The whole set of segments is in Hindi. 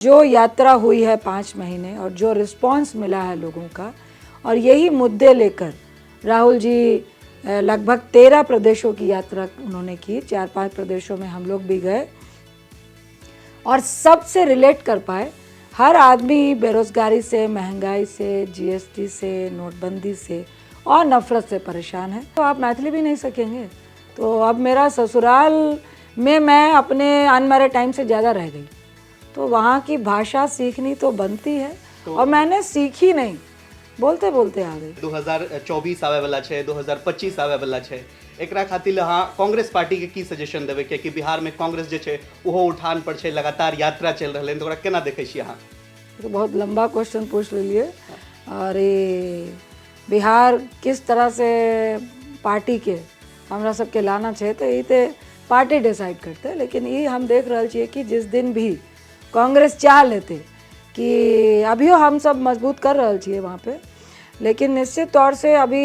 जो यात्रा हुई है 5 महीने और जो रिस्पांस मिला है लोगों का, और यही मुद्दे लेकर राहुल जी लगभग 13 प्रदेशों की यात्रा उन्होंने की। 4-5 प्रदेशों में हम लोग भी गए और सबसे रिलेट कर पाए। हर आदमी बेरोजगारी से, महंगाई से, जीएसटी से, नोटबंदी से और नफरत से परेशान है। तो आप मैथिली भी नहीं सीखेंगे। तो अब मेरा ससुराल में मैं अपने अनमैरिड टाइम से ज़्यादा रह गई, तो वहाँ की भाषा सीखनी तो बनती है। और मैंने सीखी नहीं, बोलते बोलते आ गई। 2024 आवे वाला है, 2025 आवे वाला है। एकरा खातिर हाँ कांग्रेस पार्टी के की सजेशन देवे के कि बिहार में कांग्रेस जे है वो उठान पर है, लगातार यात्रा चल रहा है, तो ओकरा केना देखे छी अहाँ? तो बहुत लंबा क्वेश्चन पूछ लिए। और ये बिहार किस तरह से पार्टी के हमरा सबके लाना चाहिए, तो ये तो पार्टी डिसाइड करते हैं। लेकिन ये हम देख रहे छिए कि जिस दिन भी कांग्रेस चाह लेते कि अभियो हम सब मजबूत कर रहे छिए वहाँ पे, लेकिन निश्चित तौर से अभी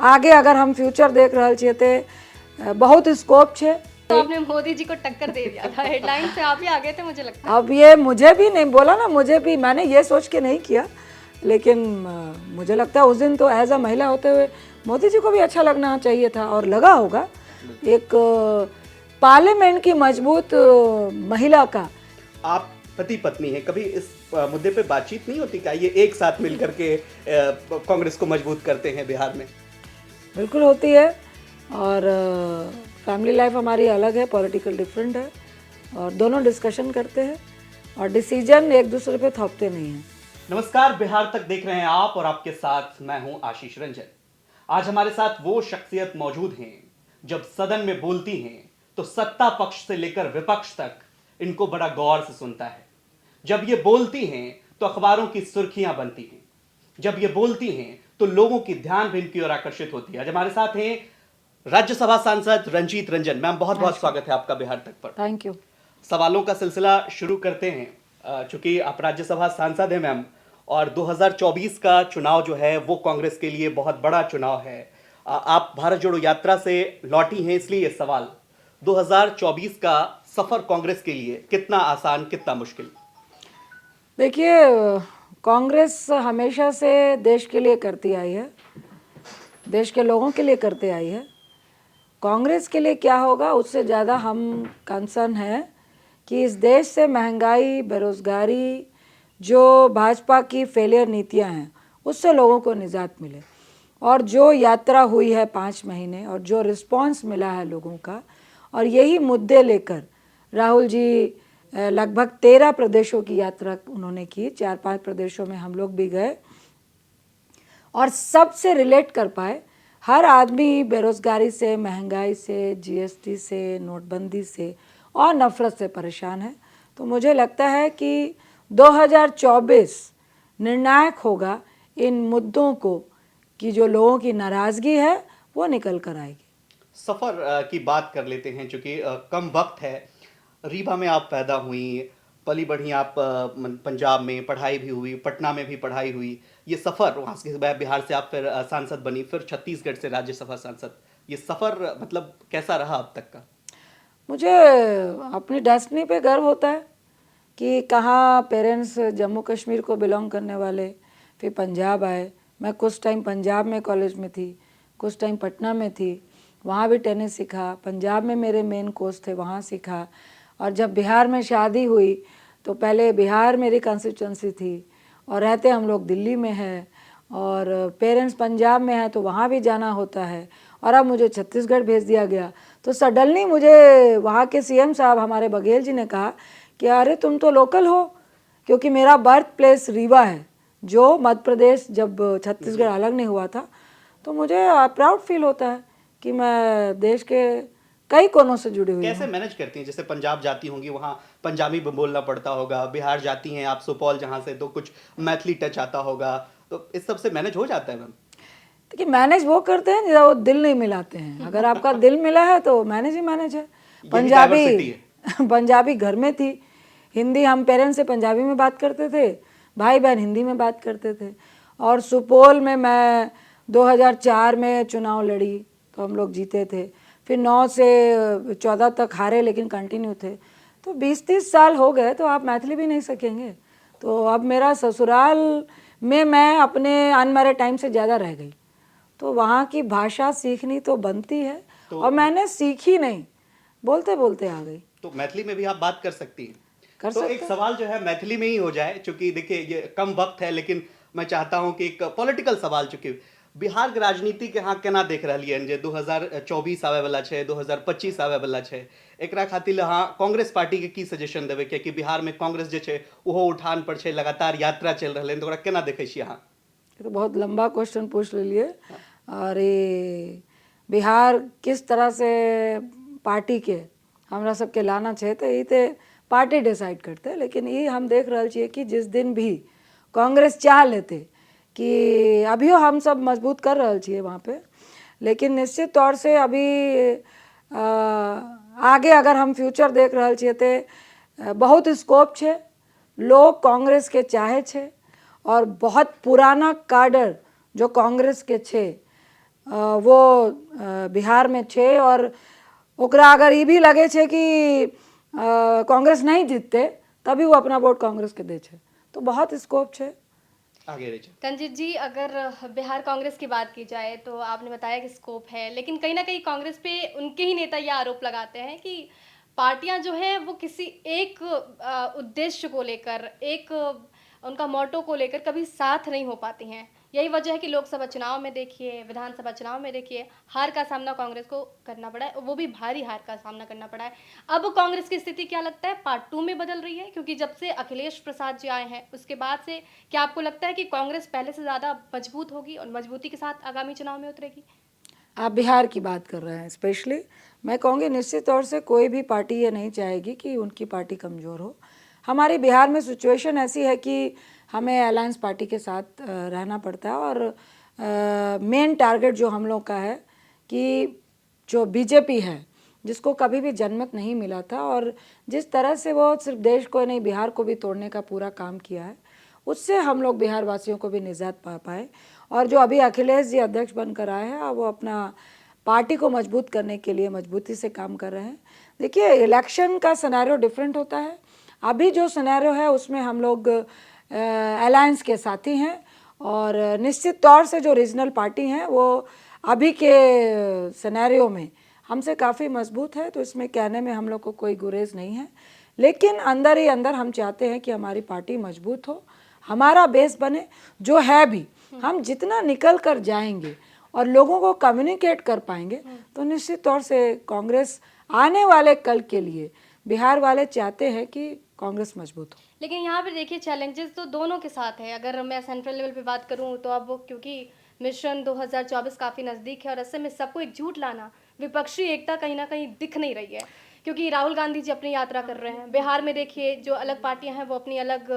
आगे अगर हम फ्यूचर देख रहे छिए तो बहुत स्कोप है। तो आपने मोदी जी को टक्कर दे दिया था, हेडलाइन से आप ही आ गए थे मुझे लगता है। अब ये मुझे भी नहीं बोला ना, मुझे भी, मैंने ये सोच के नहीं किया, लेकिन मुझे लगता है उस दिन तो एज अ महिला होते हुए मोदी जी को भी अच्छा लगना चाहिए था और लगा होगा। एक पार्लियामेंट की मजबूत महिला का। आप पति पत्नी हैं, कभी इस मुद्दे पे बातचीत नहीं होती क्या? ये एक साथ मिलकर के कांग्रेस को मजबूत करते हैं बिहार में। बिल्कुल होती है। और फैमिली लाइफ हमारी अलग है, पॉलिटिकल डिफरेंट है, और दोनों डिस्कशन करते हैं और डिसीजन एक दूसरे पे थोपते नहीं हैं। नमस्कार, बिहार तक देख रहे हैं आप और आपके साथ मैं हूं आशीष रंजन। आज हमारे साथ वो शख्सियत मौजूद हैं जब सदन में बोलती हैं तो सत्ता पक्ष से लेकर विपक्ष तक इनको बड़ा गौर से सुनता है। जब ये बोलती हैं तो अखबारों की सुर्खियां बनती हैं, जब ये बोलती हैं तो लोगों की ध्यान भी इनकी ओर आकर्षित होती है। आज हमारे साथ हैं राज्यसभा सांसद रंजीत रंजन। मैम बहुत बहुत स्वागत है आपका बिहार तक पर। Thank you. सवालों का सिलसिला शुरू करते हैं। चूंकि आप राज्यसभा सांसद हैं मैम, और 2024 का चुनाव जो है वो कांग्रेस के लिए बहुत बड़ा चुनाव है। आप भारत जोड़ो यात्रा से लौटी हैं, इसलिए ये सवाल, 2024 का सफर कांग्रेस के लिए कितना आसान, कितना मुश्किल? देखिए, कांग्रेस हमेशा से देश के लिए करती आई है, देश के लोगों के लिए करते आई है। कांग्रेस के लिए क्या होगा उससे ज़्यादा हम कंसर्न है कि इस देश से महंगाई, बेरोज़गारी, जो भाजपा की फेलियर नीतियां हैं, उससे लोगों को निजात मिले। और जो यात्रा हुई है 5 महीने और जो रिस्पांस मिला है लोगों का, और यही मुद्दे लेकर राहुल जी लगभग 13 प्रदेशों की यात्रा उन्होंने की। 4-5 प्रदेशों में हम लोग भी गए और सबसे रिलेट कर पाए। हर आदमी बेरोजगारी से, महंगाई से, जीएसटी से, नोटबंदी से और नफरत से परेशान है। तो मुझे लगता है कि 2024 निर्णायक होगा इन मुद्दों को, कि जो लोगों की नाराज़गी है वो निकल कर आएगी। सफ़र की बात कर लेते हैं, चूँकि कम वक्त है। रीवा में आप पैदा हुई, पली बढ़ी आप, पंजाब में पढ़ाई भी हुई, पटना में भी पढ़ाई हुई। ये सफ़र वहाँ से बिहार से आप फिर सांसद बनी, फिर छत्तीसगढ़ से राज्यसभा सांसद। ये सफ़र मतलब कैसा रहा अब तक का? मुझे अपनी डेस्टिनी पे गर्व होता है कि कहाँ पेरेंट्स जम्मू कश्मीर को बिलोंग करने वाले, फिर पंजाब आए। मैं कुछ टाइम पंजाब में कॉलेज में थी, कुछ टाइम पटना में थी, वहाँ भी टेनिस सीखा। पंजाब में मेरे मेन कोच थे, वहाँ सीखा। और जब बिहार में शादी हुई तो पहले बिहार मेरी कंस्टिट्यूंसी थी और रहते हम लोग दिल्ली में हैं, और पेरेंट्स पंजाब में हैं तो वहाँ भी जाना होता है। और अब मुझे छत्तीसगढ़ भेज दिया गया, तो सडनली मुझे वहाँ के सीएम साहब हमारे बघेल जी ने कहा कि अरे तुम तो लोकल हो, क्योंकि मेरा बर्थ प्लेस रीवा है, जो मध्य प्रदेश जब छत्तीसगढ़ अलग नहीं हुआ था। तो मुझे प्राउड फील होता है कि मैं देश के कई कोनों से जुड़ी हुई हूँ। कैसे मैनेज करती हैं? जैसे पंजाब जाती होंगी, वहाँ पंजाबी बोलना पड़ता होगा। बिहार जाती हैं आप सुपौल जहाँ से, तो कुछ मैथिली टच आता होगा। तो इस सब से मैनेज हो जाता है मैम? देखिए, मैनेज वो करते हैं जब वो दिल नहीं मिलाते हैं। अगर आपका दिल मिला है तो मैनेज ही मैनेज है। पंजाबी घर में थी, हिंदी हम पेरेंट्स से पंजाबी में बात करते थे, भाई बहन हिंदी में बात करते थे। और सुपौल में मैं 2004 में चुनाव लड़ी तो हम लोग जीते थे, फिर 9 से 14 तक हारे लेकिन कंटिन्यू थे। तो 20-30 साल हो गए तो आप मैथिली भी नहीं सीखेंगे। तो अब मेरा ससुराल में मैं अपने अनमैरिड टाइम से ज़्यादा रह गई, तो वहाँ की भाषा सीखनी तो बनती है। और मैंने सीखी नहीं, बोलते बोलते आ गई। तो मैथिली में भी आप बात कर सकती हैं। कर तो सकते एक हैं। सवाल जो है मैथिली में ही हो जाए, चूंकि देखिए ये कम वक्त है, लेकिन मैं चाहता हूं कि एक पॉलिटिकल सवाल, चूंकि बिहार के राजनीति के यहाँ केना देख रही है, 2024 आवे वाला है, 2025 आवे वाला है, एकरा खातिर अहाँ कांग्रेस पार्टी के की सजेशन देवे, क्योंकि बिहार में कांग्रेस जे है ओहो उठान पर है, लगातार यात्रा चल रही है, तो ओकरा केना देखे छी अहाँ? ये तो बहुत लंबा क्वेश्चन पूछ लिए। और ये बिहार किस तरह से पार्टी के हमरा सबके लाना चाहिए, तो ये तो पार्टी डिसाइड करते। लेकिन ये हम देख रहे छिए कि जिस दिन भी कांग्रेस चाह लेते कि अभियो हम सब मजबूत कर रहे छिए वहाँ पे, लेकिन निश्चित तौर से अभी आगे अगर हम फ्यूचर देख रहे छिए तो बहुत स्कोप है। लोग कांग्रेस के चाहे छे और बहुत पुराना कार्डर जो कांग्रेस के छे वो बिहार में छे। और ओकरा अगर ये भी लगे छे कि कांग्रेस नहीं जीतते तभी वो अपना वोट कांग्रेस के दे छे, तो बहुत स्कोप छे आगे रही छे। रंजीत जी, अगर बिहार कांग्रेस की बात की जाए तो आपने बताया कि स्कोप है, लेकिन कहीं ना कहीं कांग्रेस पे उनके ही नेता यह आरोप लगाते हैं कि पार्टियां जो हैं वो किसी एक उद्देश्य को लेकर, एक उनका मोटो को लेकर कभी साथ नहीं हो पाती हैं। यही वजह है कि लोकसभा चुनाव में देखिए, विधानसभा चुनाव में देखिए, हार का सामना कांग्रेस को करना पड़ा है, वो भी भारी हार का सामना करना पड़ा है। अब कांग्रेस की स्थिति क्या लगता है पार्ट 2 में बदल रही है? क्योंकि जब से अखिलेश प्रसाद जी आए हैं उसके बाद से क्या आपको लगता है कि कांग्रेस पहले से ज़्यादा मजबूत होगी और मजबूती के साथ आगामी चुनाव में उतरेगी? आप बिहार की बात कर रहे हैं स्पेशली। मैं कहूँगी निश्चित तौर से कोई भी पार्टी ये नहीं चाहेगी कि उनकी पार्टी कमज़ोर हो। हमारे बिहार में सिचुएशन ऐसी है कि हमें अलायंस पार्टी के साथ रहना पड़ता है। और मेन टारगेट जो हम लोग का है कि जो बीजेपी है, जिसको कभी भी जनमत नहीं मिला था और जिस तरह से वो सिर्फ देश को नहीं बिहार को भी तोड़ने का पूरा काम किया है, उससे हम लोग बिहार वासियों को भी निजात पा पाए। और जो अभी अखिलेश जी अध्यक्ष बनकर आए हैं, वो अपना पार्टी को मजबूत करने के लिए मजबूती से काम कर रहे हैं। देखिए, इलेक्शन का सिनेरियो डिफरेंट होता है। अभी जो सिनेरियो है उसमें हम लोग अलायंस के साथी हैं और निश्चित तौर से जो रीजनल पार्टी हैं वो अभी के सिनेरियो में हमसे काफ़ी मजबूत है, तो इसमें कहने में हम लोग को कोई गुरेज नहीं है। लेकिन अंदर ही अंदर हम चाहते हैं कि हमारी पार्टी मजबूत हो, हमारा बेस बने। जो है भी हम जितना निकल कर जाएंगे और लोगों को कम्युनिकेट कर पाएंगे, तो निश्चित तौर से कांग्रेस आने वाले कल के लिए बिहार वाले चाहते हैं कि कांग्रेस मजबूत हो। लेकिन यहाँ पे देखिए चैलेंजेस तो दोनों के साथ है। अगर मैं सेंट्रल लेवल पे बात करूँ तो अब क्योंकि मिशन 2024 काफ़ी नज़दीक है और ऐसे में सबको एकजुट लाना, विपक्षी एकता कहीं ना कहीं दिख नहीं रही है, क्योंकि राहुल गांधी जी अपनी यात्रा कर रहे हैं। बिहार में देखिए जो अलग पार्टियां हैं वो अपनी अलग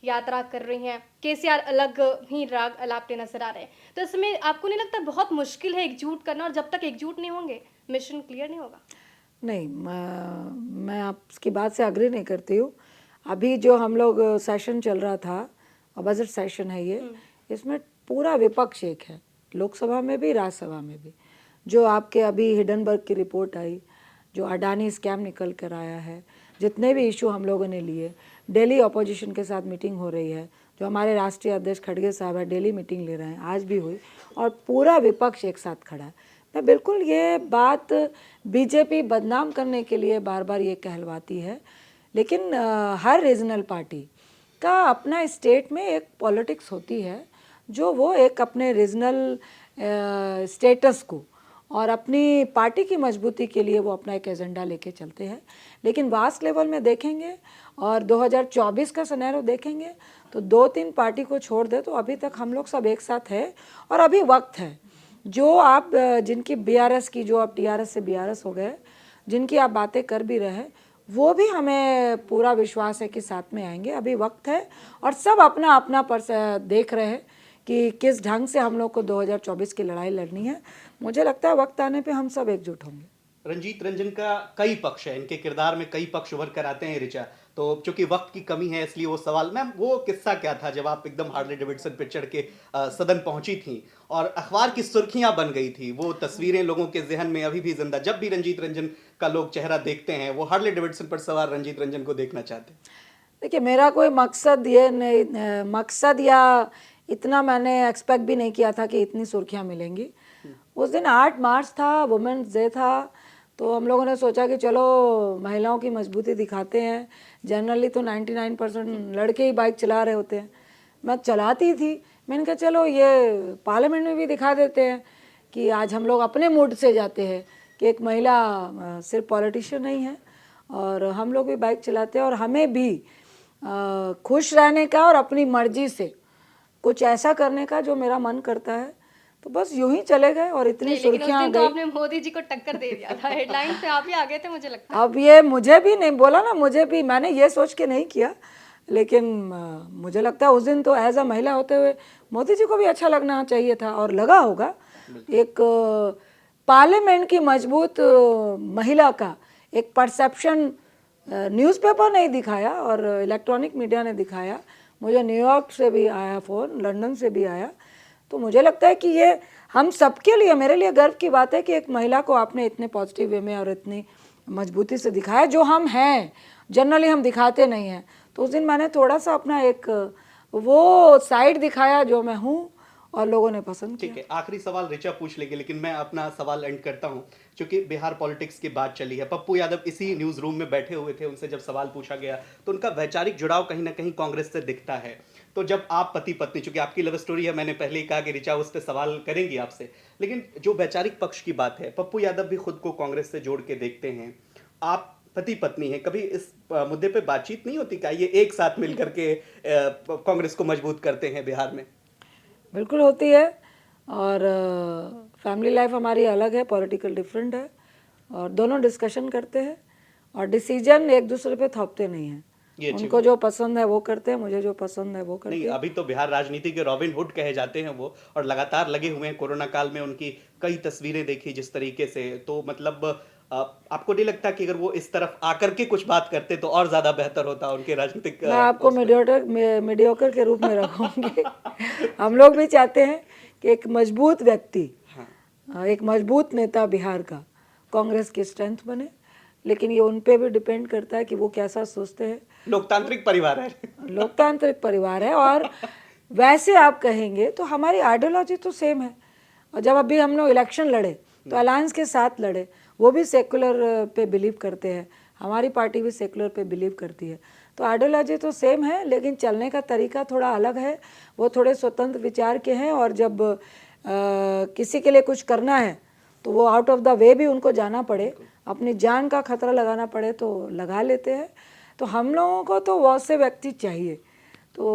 यात्रा कर रही हैं, केसीआर अलग ही राग अलापते नजर आ रहे हैं। तो इसमें आपको नहीं लगता बहुत मुश्किल है एकजुट करना, और जब तक एकजुट नहीं होंगे मिशन क्लियर नहीं होगा? नहीं, मैं आपकी बात से अग्री नहीं करती हूँ। अभी जो हम लोग सेशन चल रहा था और बजट सेशन है ये, इसमें पूरा विपक्ष एक है, लोकसभा में भी राज्यसभा में भी। जो आपके अभी हिडनबर्ग की रिपोर्ट आई, जो अडानी स्कैम निकल कर आया है, जितने भी इशू हम लोगों ने लिए, डेली अपोजिशन के साथ मीटिंग हो रही है, जो हमारे राष्ट्रीय अध्यक्ष खड़गे साहब है डेली मीटिंग ले रहे हैं, आज भी हुई, और पूरा विपक्ष एक साथ खड़ा है। मैं बिल्कुल ये बात बीजेपी बदनाम करने के लिए बार बार ये कहलवाती है, लेकिन हर रीजनल पार्टी का अपना स्टेट में एक पॉलिटिक्स होती है, जो वो एक अपने रीजनल स्टेटस को और अपनी पार्टी की मजबूती के लिए वो अपना एक एजेंडा लेके चलते हैं। लेकिन वास्ट लेवल में देखेंगे और 2024 का सिनेरियो देखेंगे तो 2-3 पार्टी को छोड़ दे तो अभी तक हम लोग सब एक साथ है। और अभी वक्त है, जो आप जिनकी बीआरएस की, जो आप टीआरएस से बीआरएस हो गए, जिनकी आप बातें कर भी रहे हैं, वो भी हमें पूरा विश्वास है कि साथ में आएंगे। अभी वक्त है और सब अपना अपना देख रहे हैं कि किस ढंग से हम लोग को 2024 की लड़ाई लड़नी है। मुझे लगता है वक्त आने पे हम सब एकजुट होंगे। रंजीत रंजन का कई पक्ष है, इनके किरदार में कई पक्ष उभर कर आते हैं ऋचा, तो चूंकि वक्त की कमी है इसलिए वो सवाल, मैम वो किस्सा क्या था जब आप एकदम हार्ले डेविडसन पे चढ़ के सदन पहुंची थी और अखबार की सुर्खियां बन गई थी, वो तस्वीरें लोगों के जहन में अभी भी जिंदा, जब भी रंजीत रंजन का लोग चेहरा देखते हैं, वो हार्ले डेविडसन पर सवार रंजीत रंजन को देखना चाहते हैं? देखिए, मेरा कोई मकसद ये नहीं, मकसद या इतना मैंने एक्सपेक्ट भी नहीं किया था कि इतनी सुर्खियां मिलेंगी। उस दिन 8 मार्च था, वुमेन्स डे था, तो हम लोगों ने सोचा कि चलो महिलाओं की मजबूती दिखाते हैं। जनरली तो 99% लड़के ही बाइक चला रहे होते हैं, मैं चलाती थी। मैंने कहा चलो ये पार्लियामेंट में भी दिखा देते हैं कि आज हम लोग अपने मूड से जाते हैं कि एक महिला सिर्फ पॉलिटिशियन नहीं है और हम लोग भी बाइक चलाते हैं और हमें भी खुश रहने का और अपनी मर्जी से कुछ ऐसा करने का जो मेरा मन करता है। तो बस यूं ही चले गए और इतनी लेकिन उस सुर्खियां दिन तो गई। आपने मोदी जी को टक्कर दे दिया था, हेडलाइन पे आप ही आ गए थे मुझे लगता है। अब ये मुझे भी नहीं बोला ना, मुझे भी, मैंने ये सोच के नहीं किया, लेकिन मुझे लगता है उस दिन तो एज अ महिला होते हुए मोदी जी को भी अच्छा लगना चाहिए था और लगा होगा। एक पार्लियामेंट की मजबूत महिला का एक परसेप्शन न्यूज़पेपर नहीं दिखाया और इलेक्ट्रॉनिक मीडिया ने दिखाया। मुझे न्यूयॉर्क से भी आया फ़ोन, लंदन से भी आया। तो मुझे लगता है कि ये हम सबके लिए, मेरे लिए गर्व की बात है कि एक महिला को आपने इतने पॉजिटिव वे में और इतनी मजबूती से दिखाया, जो हम हैं जनरली हम दिखाते नहीं हैं। तो उस दिन मैंने थोड़ा सा अपना एक वो साइड दिखाया जो मैं हूँ और लोगों ने पसंद किया। ठीक है, आखिरी सवाल ऋचा पूछ लेंगे, लेकिन मैं अपना सवाल एंड करता हूं। क्योंकि बिहार पॉलिटिक्स की बात चली है, पप्पू यादव इसी न्यूज रूम में बैठे हुए थे, उनसे जब सवाल पूछा गया तो उनका वैचारिक जुड़ाव कहीं ना कहीं कांग्रेस से दिखता है। तो जब आप पति पत्नी, चूंकि आपकी लव स्टोरी है, मैंने पहले ही कहा कि ऋचा उस पर सवाल करेंगी आपसे, लेकिन जो वैचारिक पक्ष की बात है, पप्पू यादव भी खुद को कांग्रेस से जोड़ के देखते हैं, आप पति पत्नी हैं, कभी इस मुद्दे पे बातचीत नहीं होती क्या ये एक साथ मिलकर के कांग्रेस को मजबूत करते हैं बिहार में? बिल्कुल होती है और फैमिली लाइफ हमारी अलग है, पॉलिटिकल डिफरेंट है और दोनों डिस्कशन करते हैं और डिसीजन एक दूसरे पे थोपते नहीं हैं। उनको जो पसंद है वो करते हैं, मुझे जो पसंद है वो करते हैं। नहीं, अभी तो बिहार राजनीति के रॉबिन हुड कहे जाते हैं वो, और लगातार लगे हुए हैं। कोरोना काल में उनकी कई तस्वीरें देखी जिस तरीके से, तो मतलब आपको नहीं लगता कि अगर वो इस तरफ आकर के कुछ बात करते तो और ज्यादा बेहतर होता उनके राजनीतिक? मैं आपको मीडियोकर के रूप में रखूंगी। हम लोग भी चाहते हैं कि एक मजबूत व्यक्ति, एक मजबूत नेता बिहार का कांग्रेस की स्ट्रेंथ बने, लेकिन ये उन पे भी डिपेंड करता है कि वो कैसा सोचते हैं। लोकतांत्रिक परिवार है। लोकतांत्रिक परिवार है और वैसे आप कहेंगे तो हमारी आइडियोलॉजी तो सेम है। और जब अभी हम लोग इलेक्शन लड़े तो अलायंस के साथ लड़े, वो भी सेकुलर पे बिलीव करते हैं, हमारी पार्टी भी सेकुलर पे बिलीव करती है। तो आइडियोलॉजी तो सेम है, लेकिन चलने का तरीका थोड़ा अलग है। वो थोड़े स्वतंत्र विचार के हैं और जब किसी के लिए कुछ करना है तो वो आउट ऑफ द वे भी उनको जाना पड़े, अपनी जान का खतरा लगाना पड़े तो लगा लेते हैं। तो हम लोगों को तो वैसे व्यक्ति चाहिए। तो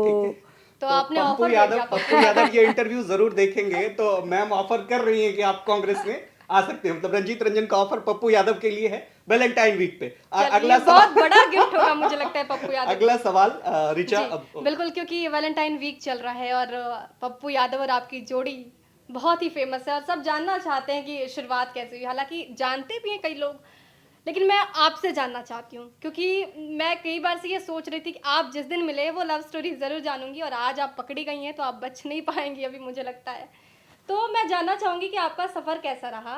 आपने पप्पू ऑफर यादव ये इंटरव्यू जरूर देखेंगे, तो मैम ऑफर कर रही हैं कि आप कांग्रेस में आ सकते हैं। मतलब रंजीत रंजन का ऑफर पप्पू यादव के लिए है वैलेंटाइन वीक पे। अगला बहुत बड़ा गिफ्ट होगा मुझे लगता है पप्पू यादव। अगला सवाल ऋचा। बिल्कुल, क्योंकि वैलेंटाइन वीक चल रहा है और पप्पू यादव और आपकी जोड़ी बहुत ही फेमस है और सब जानना चाहते हैं कि शुरुआत कैसे हुई। हालांकि जानते भी हैं कई लोग, लेकिन मैं आपसे जानना चाहती हूँ क्योंकि मैं कई बार से ये सोच रही थी कि आप जिस दिन मिले वो लव स्टोरी ज़रूर जानूंगी, और आज आप पकड़ी गई हैं तो आप बच नहीं पाएंगी अभी मुझे लगता है। तो मैं जानना चाहूँगी कि आपका सफ़र कैसा रहा,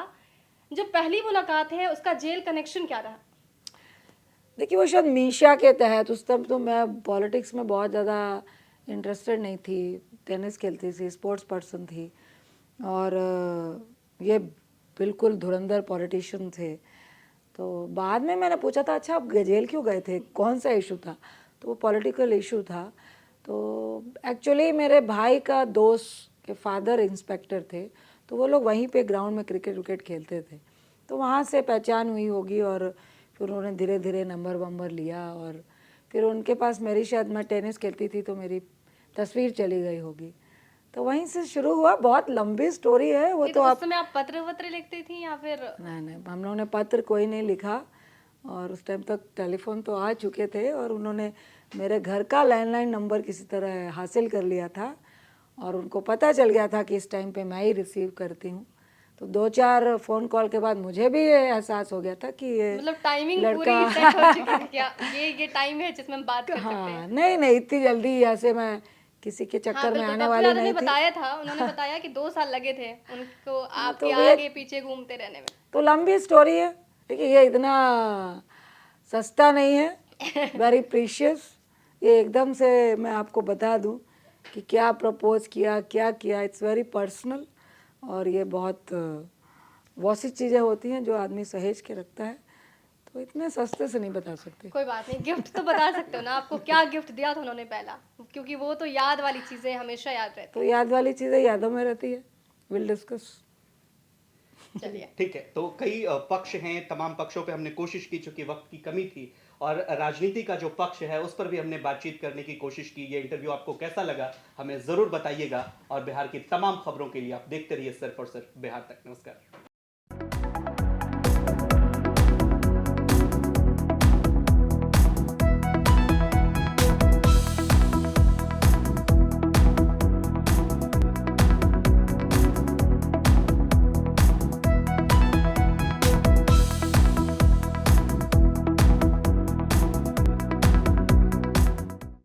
जो पहली मुलाकात है उसका जेल कनेक्शन क्या रहा? देखिए, वो शायद मीशा के तहत, उस तब तो मैं पॉलिटिक्स में बहुत ज़्यादा इंटरेस्टेड नहीं थी, टेनिस खेलती थी, स्पोर्ट्स पर्सन थी और ये बिल्कुल धुरंधर पॉलिटिशियन थे। तो बाद में मैंने पूछा था अच्छा आप जेल क्यों गए थे, कौन सा इशू था? तो वो पॉलिटिकल इशू था। तो एक्चुअली मेरे भाई का दोस्त के फादर इंस्पेक्टर थे, तो वो लोग वहीं पे ग्राउंड में क्रिकेट विकेट खेलते थे, तो वहाँ से पहचान हुई होगी और फिर उन्होंने धीरे धीरे नंबर वंबर लिया और फिर उनके पास मेरी, शायद मैं टेनिस खेलती थी तो मेरी तस्वीर चली गई होगी, तो वहीं से शुरू हुआ। बहुत लंबी स्टोरी है वो। तो उस समय आप पत्र वत्र लिखती थी या फिर? नहीं, हम लोगों ने पत्र कोई नहीं लिखा और उस टाइम तक टेलीफोन तो आ चुके थे और उन्होंने मेरे घर का लैंडलाइन नंबर किसी तरह हासिल कर लिया था और उनको पता चल गया था कि इस टाइम पे मैं ही रिसीव करती हूँ। तो 2-4 फ़ोन कॉल के बाद मुझे भी ये एहसास हो गया था कि ये मतलब टाइमिंग पूरी सेट हो चुकी थी क्या? ये टाइम है जिसमें हम बात कर सकते हैं। नहीं, इतनी जल्दी ऐसे मैं किसी के चक्कर में आने वाली नहीं थी। बताया था, उन्होंने बताया कि 2 साल लगे थे उनको आपके आगे पीछे घूमते रहने में। तो लंबी स्टोरी है, देखिए ये इतना सस्ता नहीं है, वेरी प्रीशियस। ये एकदम से मैं आपको बता दूं कि क्या प्रपोज किया, क्या किया, इट्स वेरी पर्सनल। और ये बहुत सी चीज़ें होती हैं जो आदमी सहेज के रखता है, तो इतने सस्ते से नहीं बता सकते। कोई बात नहीं, गिफ्ट तो बता सकते हो ना, आपको क्या गिफ्ट दिया था उन्होंने पहला, क्योंकि वो तो याद वाली चीजें हमेशा याद रहती तो याद वाली चीज़ें यादों में रहती है, विल डिस्कस। हैं। चलिए, ठीक है, तो कई पक्ष हैं, तमाम पक्षों पे हमने कोशिश की, चूंकि वक्त की कमी थी, और राजनीति का जो पक्ष है उस पर भी हमने बातचीत करने की कोशिश की। ये इंटरव्यू आपको कैसा लगा हमें ज़रूर बताइएगा, और बिहार की तमाम खबरों के लिए आप देखते रहिए सिर्फ और सिर्फ बिहार तक। नमस्कार।